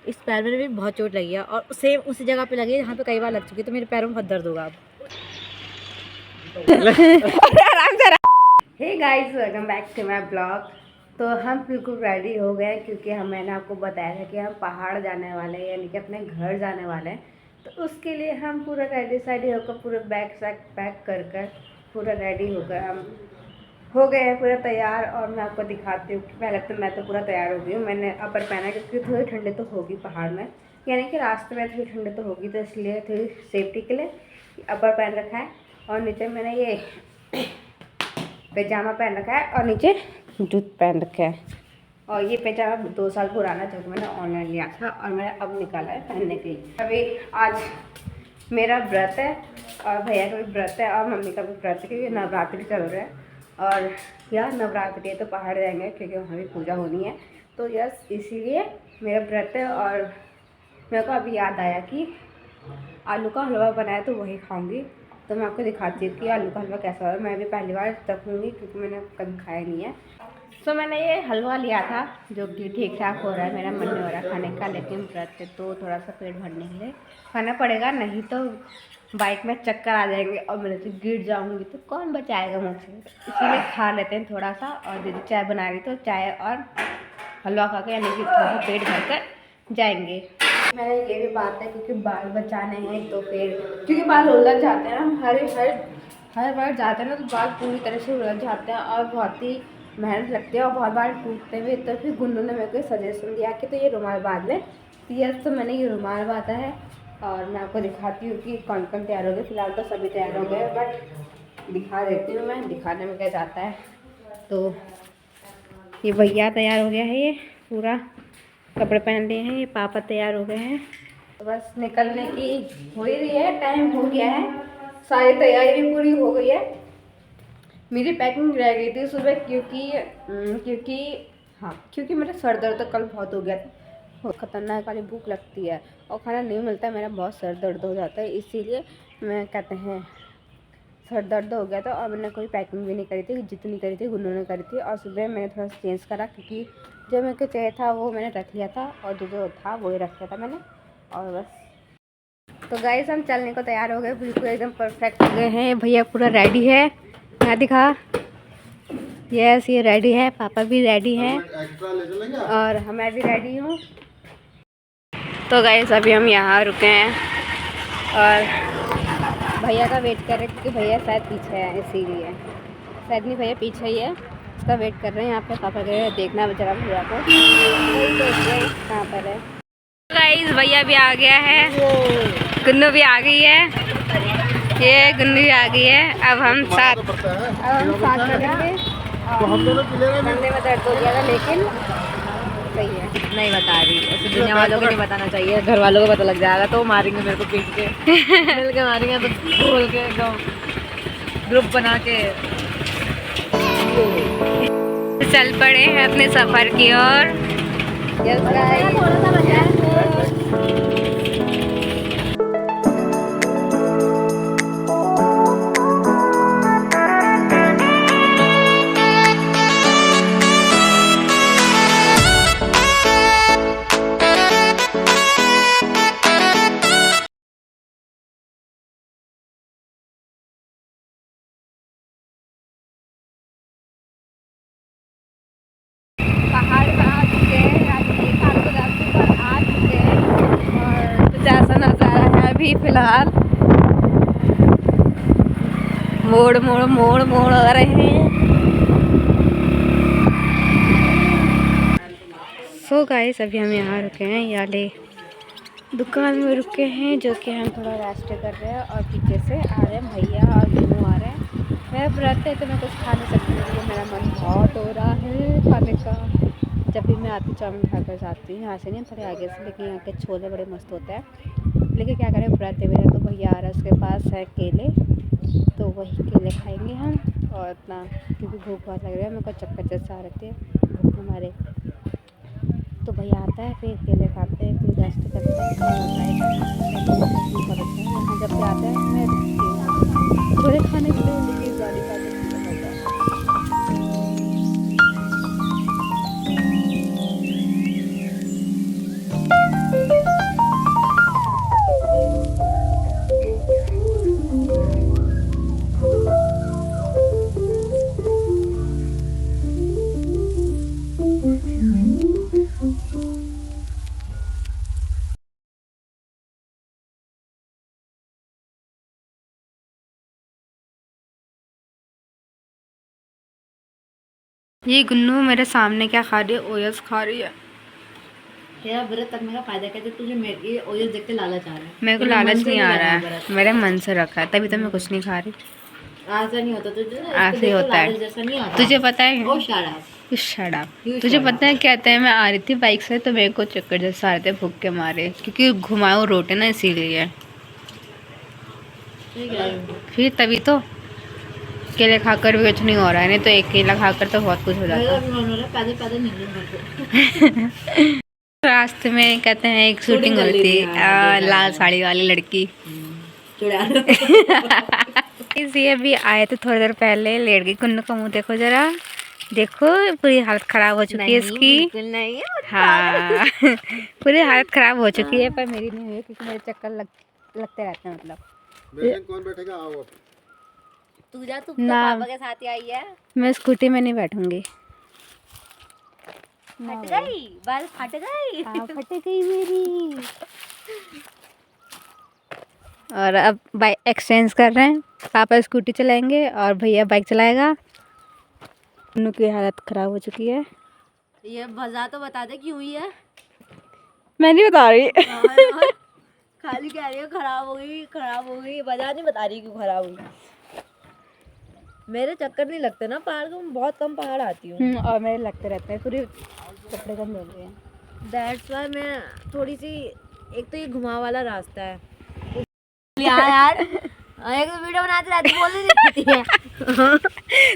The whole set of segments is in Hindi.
इस पैर में भी बहुत चोट लगी है और सेम उसी जगह पे लगी है जहाँ पे कई बार लग चुकी है, तो मेरे पैरों में बहुत दर्द होगा अब। Hey guys, welcome back to my blog. तो हम बिल्कुल रेडी हो गए क्योंकि मैंने आपको बताया था कि हम पहाड़ जाने वाले हैं, यानी कि अपने घर जाने वाले हैं। तो उसके लिए हम पूरा रेडी साइडी होकर पूरे बैग शैग पैक कर पूरा रेडी होकर हम हो गए हैं पूरा तैयार। और मैं आपको दिखाती हूँ कि पहले तो मैं तो पूरा तैयार हो गई हूँ। मैंने अपर पहना क्योंकि थोड़ी ठंडी तो होगी पहाड़ में, यानी कि रास्ते में थोड़ी ठंडी तो होगी, तो इसलिए थोड़ी सेफ्टी के लिए अपर पहन रखा है। और नीचे मैंने ये पैजामा पहन रखा है और नीचे जूत पहन रखा है। और ये पैजामा 2 साल पुराना जो कि मैंने ऑनलाइन लिया था और मैंने अब निकाला है पहनने के लिए। अभी आज मेरा व्रत है और भैया का भी व्रत है और मम्मी का भी व्रत है क्योंकि नवरात्रि चल रहा है। और यह नवरात्रि है तो पहाड़ जाएंगे क्योंकि वहाँ भी पूजा होनी है। तो यस, इसीलिए मेरा व्रत है। और मेरे को अभी याद आया कि आलू का हलवा बनाया तो वही खाऊंगी। तो मैं आपको दिखाती हूँ कि आलू का हलवा कैसा है। मैं भी पहली बार चखूँगी क्योंकि मैंने कभी खाया नहीं है। तो मैंने ये हलवा लिया था जो कि ठीक ठाक हो रहा है, मेरा मन नहीं हो रहा खाने का, लेकिन व्रत है तो थोड़ा सा पेट भरने के लिए खाना पड़ेगा, नहीं तो बाइक में चक्कर आ जाएंगे और मैं तो गिर जाऊंगी तो कौन बचाएगा मुझसे। इसीलिए खा लेते हैं थोड़ा सा। और दीदी चाय बना रही तो चाय और हलवा खा के यानी कि थोड़ा सा पेट भर कर जाएंगे। मैंने ये भी बात है क्योंकि बाल बचाने हैं तो फिर क्योंकि बाल उलझ जाते हैं ना, हर बार जाते हैं ना तो बाल पूरी तरह से उलझ जाते हैं और बहुत ही मेहनत लगती है और बहुत बार टूटते हुए। तो फिर गुन्नू ने मेरे को सजेशन दिया कि तो ये रुमाल बांध ले। तो यस, तो मैंने ये रुमाल बांधा है और मैं आपको दिखाती हूँ कि कौन कौन तैयार हो गए। फिलहाल तो सभी तैयार हो गए, बट दिखा देती हूँ मैं, दिखाने में क्या जाता है। तो ये भैया तैयार हो गया है, ये पूरा कपड़े पहन लिए हैं, ये पापा तैयार हो गए हैं। तो बस निकलने की हो ही रही है, टाइम हो गया है, सारी तैयारी भी पूरी हो गई है। मेरी पैकिंग रह गई थी सुबह क्योंकि मेरा सर दर्द तो कल बहुत हो गया था। बहुत खतरनाक वाली भूख लगती है और खाना नहीं मिलता है, मेरा बहुत सर दर्द हो जाता है, इसीलिए मैं कहते हैं सर दर्द हो गया था। और मैंने कोई पैकिंग भी नहीं करी थी, जितनी करी थी गुन्नू ने करी थी। और सुबह मैंने थोड़ा सा चेंज करा क्योंकि जो मेरे को चाहिए था वो मैंने रख लिया था और जो था वही रख लिया था मैंने। और बस तो गाइस, हम चलने को तैयार हो गए, बिल्कुल एकदम परफेक्ट हो गए हैं। भैया पूरा रेडी है, मैं दिखा। यस, ये रेडी है, पापा भी रेडी हैं और मैं भी रेडी हूँ। तो गाइस, अभी हम यहाँ रुके हैं और भैया का वेट कर रहे हैं क्योंकि भैया शायद पीछे है, इसीलिए शायद नहीं, भैया पीछे ही है, उसका वेट कर रहे हैं यहाँ पे। पापा कह रहे हैं देखना बेचारा भैया को, कहाँ पर है। गाइस, भैया भी आ गया है, गुन्नू भी आ गई है, ये गुन्नू भी आ गई है। अब हम साथ करेंगे। तो हम दोनों कंधे में दर्द हो गया था लेकिन सही है, नहीं बता रही, ऐसे दुनिया वालों को नहीं बताना चाहिए, घर वालों को पता लग जाएगा तो मारेंगे मेरे को पीट के मिल के मारेंगे, तो बोल के एकदम ग्रुप बना के चल पड़े हैं अपने सफ़र की ओर। पहाड़ पर आ चुके हैं, पर आ चुके हैं और कुछ ऐसा नज़ारा है अभी फ़िलहाल। मोड़ मोड़ मोड़ मोड़ आ रहे हैं। सो गाइस, अभी हम यहाँ रुके हैं, याले दुकान में रुके हैं, जो कि हम थोड़ा रेस्ट कर रहे हैं। और पीछे से आ रहे हैं भैया और दोनों आ रहे हैं। मैं व्रत है तो मैं कुछ खा नहीं सकती क्योंकि मेरा मन बहुत हो रहा है खाने का। जब भी मैं आती चाउमीन खा कर जाती हूँ, यहाँ से नहीं, थोड़े आगे से, लेकिन यहाँ के छोले बड़े मस्त होते हैं। लेकिन क्या करें, व्रत है मेरा। तो भैया आ रहा है, उसके पास है केले, तो वही केले खाएंगे हम। और इतना क्योंकि भूख बहुत लग रही है, मेरे को चक्कर जैसे आ रहे थे भूख हमारे। तो भैया आता है, फिर केले खाते हैं, फिर रेस्ट करते हैं। जब भी आता है मैं थोड़े खाने के लिए गाड़ी का ये गुन्नू मेरे सामने क्या खा रही है? ओयस खा रही है। तेरा व्रत तक मेरा फायदा कहते तुझे मेरे ओयस देख के लालच आ रहा है। मेरे को लालच नहीं आ रहा है, मेरे मन से रखा है, तभी तो मैं कुछ नहीं खा रही। ऐसा नहीं होता तुझे, ऐसे ही होता है। जैसा नहीं आता। तुझे पता है? ओ शट अप। तुझे पता है कहते हैं मैं आ रही थी बाइक से तो मेरे को चक्कर जैसे आ रहे थे भूख के मारे, क्योंकि घुमाऊं रोटे ना इसीलिए। फिर तभी तो केले खाकर भी कुछ नहीं हो रहा है, नहीं तो एक केला खाकर तो बहुत कुछ हो जाता है। रास्ते में कहते हैं एक शूटिंग होती थी, लाल साड़ी वाली लड़की। ये भी आए थे थोड़ी देर पहले, लेट गई। कुन्नू का मुंह देखो जरा, देखो पूरी हालत खराब हो चुकी है इसकी। नहीं हाँ पूरी हालत खराब हो चुकी है, पर मेरी नहीं हुई क्योंकि मेरे चक्कर लगते रहते हैं। मतलब कौन बैठेगा? आओ तू जा, तू तो पापा के साथ ही आई है। मैं स्कूटी में नहीं बैठूंगी। फट गई, बाल फट गई। फट गई मेरी। और अब बाइक एक्सचेंज कर रहे हैं, पापा स्कूटी चलाएंगे और भैया बाइक चलाएगा। दोनों की हालत खराब हो चुकी है। ये वजह तो बता दे क्यों हुई है। मैं नहीं बता रही। खाली कह रही है खराब हो गई, वजह नहीं बता रही क्यों खराब हुई। मेरे चक्कर नहीं लगते ना पहाड़ को, मैं बहुत कम पहाड़ आती हूँ। और मेरे लगते रहते हैं, पूरे कपड़े कम हो गए हैं। दैट्स वाई मैं थोड़ी सी, एक तो ये घुमा वाला रास्ता है यार एक तो वीडियो बनाते रहती बोल नहीं देती है।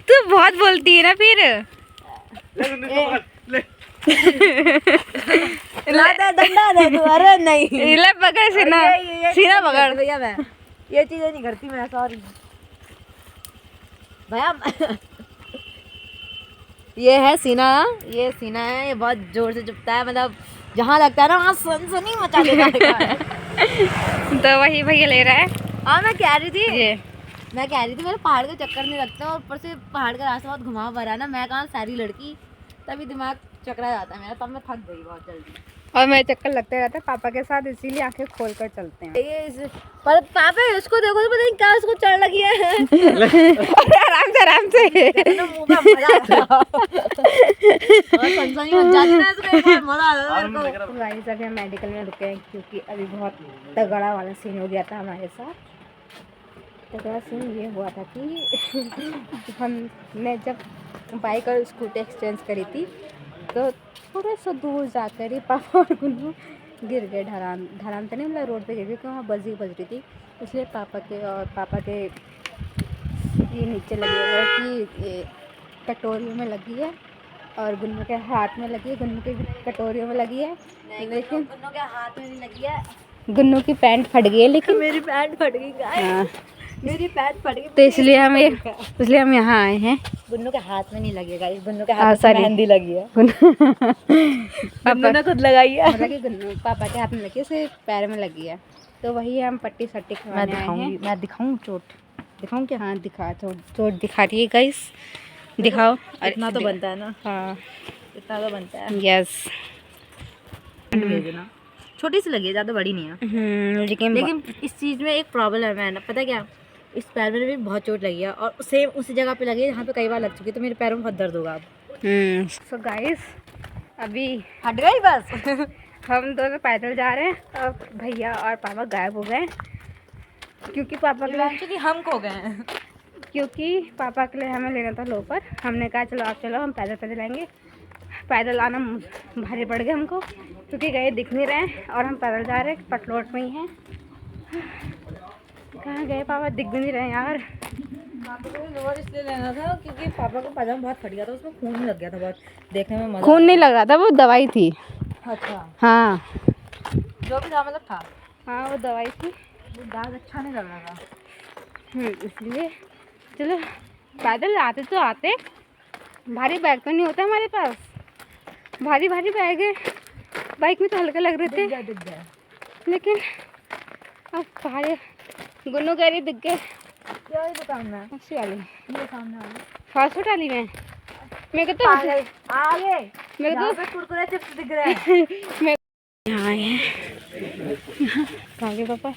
तू बहुत बोलती है ना फिर। डंडा दे तू। अरे नहीं ले पकड़ सीना पकड़ भैया, मैं ये चीजें नहीं करती मैं, सॉरी भैया। ये है सीना, ये सीना है, ये बहुत जोर से चुभता है, मतलब जहाँ लगता है ना वहाँ सनसनी मचा देगा। तो वही भैया ले रहा है। हाँ मैं कह रही थी मेरे पहाड़ के चक्कर नहीं लगते, और ऊपर से पहाड़ का रास्ता बहुत घुमा भरा है ना, मैं कहाँ सारी लड़की, तभी दिमाग चकरा जाता है मेरा, तब मैं थक गई बहुत जल्दी। और मेरे चक्कर लगते रहते हैं पापा के साथ, इसीलिए आंखें खोल कर चलते हैं। पर पापा उसको देखो तो पता नहीं क्या उसको चढ़ लगी है। आराम से गाइस अभी हम मेडिकल में रुके हैं, क्योंकि अभी बहुत तगड़ा वाला सीन हो गया था हमारे साथ। तगड़ा सीन ये हुआ था कि हमने जब बाइक और स्कूटी एक्सचेंज करी थी, तो थोड़ा सा दूर जाकर ही पापा और गुन्नू गिर गए। ढलान तो नहीं, मतलब रोड पे गिर गए, क्योंकि वहाँ बस रही थी, इसलिए पापा के ये नीचे लगी है कि कटोरियों में लगी है, और गुन्नू के हाथ में लगी है, गुन्नू की कटोरियों में लगी है। लेकिन गुन्नू के हाथ में नहीं लगी है, गुन्नू की पैंट फट गई है। लेकिन मेरी पैंट फट गई। हाँ मेरी पैंट फट गई, तो इसलिए हम यहाँ आए हैं। गुन्नू के हाथ में नहीं लगेगा, गुन्नू के हाथ में मेहंदी लगी है। गुन्नू ने खुद लगाई है, मतलब कि गुन्नू पापा के हाथ में लगी है, उसे पैर में लगी है। तो वही हम पट्टी सट्टी करवाने आए हैं। मैं दिखाऊं चोट दिखाऊं क्या? हाँ दिखा, चोट दिखा रही है गाइस, दिखाओ। इतना तो बनता है ना। हाँ इतना तो बनता है। यस भेजना, छोटी सी लगी है, ज़्यादा बड़ी नहीं है। लेकिन इस चीज़ में एक प्रॉब्लम है ना, पता क्या, इस पैर में भी बहुत चोट लगी है, और सेम उसी जगह पे लगी है जहाँ पे कई बार लग चुकी है, तो मेरे पैरों में बहुत दर्द होगा अब। सो गाइस अभी हट गई बस। हम दोनों पैदल जा रहे हैं, और भैया और पापा गायब हो गए, क्योंकि पापा के लिए हम खो गए हैं। क्योंकि पापा के लिए हमें लेना था लोपर। हमने कहा चलो आप चलो, हम पैदल आएंगे। पैदल आना भारी पड़ गया हमको, क्योंकि गए दिख नहीं रहे हैं, और हम पैदल जा रहे हैं, पटलोट में ही हैं। कहाँ गए पापा, दिख भी नहीं रहे यार। पापा को लोअर इसलिए लेना था क्योंकि पापा का पजामा बहुत फट गया था, उसमें खून लग गया था बहुत, देखने में मजा। खून नहीं लग रहा था, वो दवाई थी। अच्छा हाँ जो भी था, मतलब था। हाँ वो दवाई थी, वो दाग अच्छा नहीं लग रहा था। इसलिए चलो पैदल आते तो आते। भारी बैग तो नहीं होता हमारे पास, भारी बैग है, बाइक में तो हल्का लग रहे थे। दिख गया। लेकिन अब भारी, गुन्नू कह रही दिख गए। क्या है दुकान में? अच्छी वाली ये सामने वाली फास्ट फूड वाली में। मेरे को तो आगे मेरे को कुरकुरे चिप्स दिख रहे हैं। यहाँ आए हैं, कहाँ गए पापा?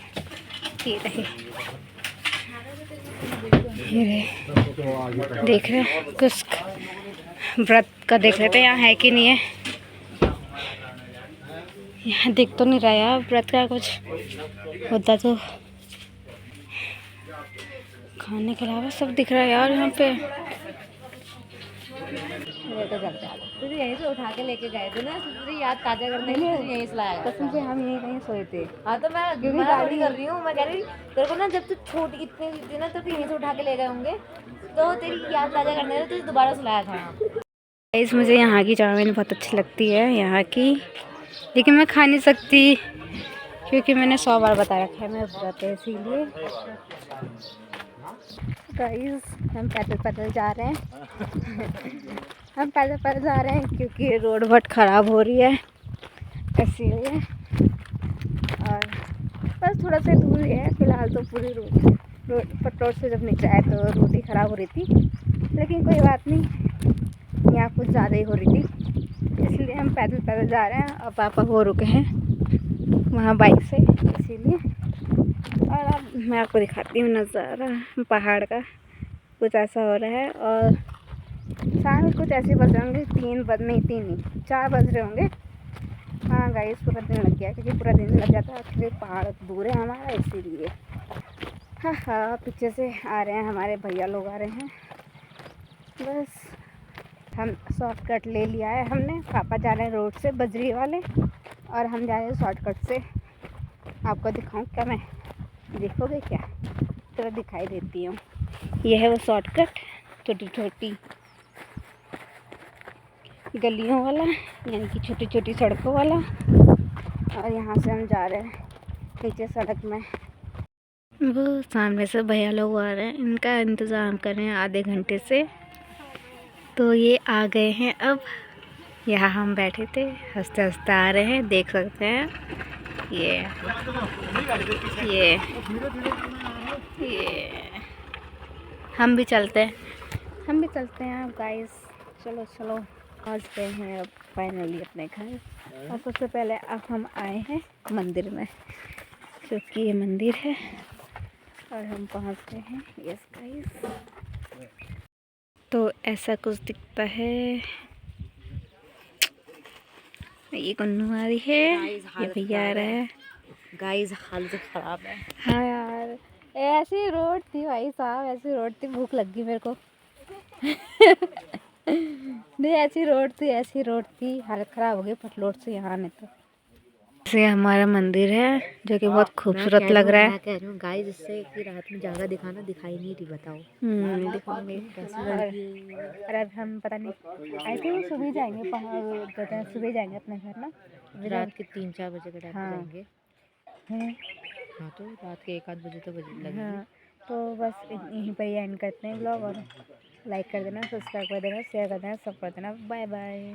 ये रहे, ये रहे, देख रहे हैं कुछ व्रत का देख लेते हैं यहाँ है कि नहीं है। यहाँ दिख तो नहीं रहा यार व्रत का कुछ, होता तो खाने के अलावा सब दिख रहा है यार यहाँ पे। तो तुझे यहीं से उठा के लेके गए थे ना, तुझे याद ताजा करने के लिए यहीं से लाया। कसम से हम यहीं कहीं सोए थे। हाँ तो मैं क्योंकि गाड़ी कर रही हूँ, मैं कह रही तेरे को ना, जब तू छोटी इतनी थी ना तो यहीं से उठा के ले गए होंगे, तो तेरी याद ताजा करने में तुझे दोबारा सुलाया था। गाइस मुझे यहाँ की चाउमीन बहुत अच्छी लगती है यहाँ की, लेकिन मैं खा नहीं सकती क्योंकि मैंने 100 बार बता रखा है मैं व्रत है इसीलिए। गाइस हम पैदल पैदल जा रहे हैं हम पैदल पैदल जा रहे हैं क्योंकि रोड बहुत ख़राब हो रही है इसीलिए। और बस थोड़ा सा दूर ही है फ़िलहाल तो, पूरी रोड से जब नीचे आए तो रोड ही ख़राब हो रही थी, लेकिन कोई बात नहीं, यहाँ कुछ ज़्यादा ही हो रही थी इसलिए हम पैदल पैदल जा रहे हैं। और पापा हो रुके हैं वहाँ बाइक से इसीलिए। और अब मैं आपको दिखाती हूँ नज़ारा पहाड़ का, कुछ ऐसा हो रहा है। और शाम कुछ ऐसे बज रहे होंगे 4 बज रहे होंगे। हाँ गाइस पूरा दिन लग गया क्योंकि पूरा दिन लग जाता है, एक्चुअली पहाड़ दूर है हमारा इसीलिए। हाँ हाँ पीछे से आ रहे हैं हमारे भैया लोग आ रहे हैं। बस हम शॉर्टकट ले लिया है हमने, पापा जा रहे हैं रोड से बजरी वाले और हम जा रहे हैं शॉर्टकट से। आपको दिखाऊं क्या मैं, देखोगे क्या? तो दिखाई देती हूँ, यह है वो शॉर्टकट, छोटी छोटी गलियों वाला, यानी कि छोटी छोटी सड़कों वाला। और यहाँ से हम जा रहे हैं नीचे सड़क में। वो सामने से भैया लोग आ रहे हैं, इनका इंतज़ाम कर रहे हैं आधे घंटे से। तो ये आ गए हैं अब, यहाँ हम बैठे थे, हंसते हंसते आ रहे हैं, देख सकते हैं। ये हम भी चलते हैं अब गाइस, चलो पहुँचते हैं अब फाइनली अपने घर। और सबसे पहले अब हम आए हैं मंदिर में, क्योंकि ये मंदिर है और हम पहुँचते हैं। यस गाइस तो ऐसा कुछ दिखता है। ये कन्नू आ रही है, ये भैया आ रहा है। गाइस हालत ख़राब है। हाँ यार ऐसी रोड थी भाई साहब, ऐसी रोड थी, भूख लग गई मेरे को नहीं ऐसी रोड थी, हालत ख़राब हो गई पटलोट से यहाँ आने तक। ये हमारा मंदिर है जो कि बहुत खूबसूरत लग रहा है। मैं कह रही हूँ गाइस, इससे कि रात में ज़्यादा दिखाई नहीं रही, बताओ। दिखाऊंगी और अब हम पता नहीं आई थिंक सुबह जाएंगे, सुबह जाएंगे अपने घर ना, रात के 3-4 बजे के टाइम जाएंगे। हाँ तो रात के 1-8 बजे तो लगेंगे। हाँ तो बस यहीं पर ही एंड करते हैं ब्लॉग। और लाइक कर देना, सब्सक्राइब कर देना, शेयर कर देना, सब कर देना। Bye bye.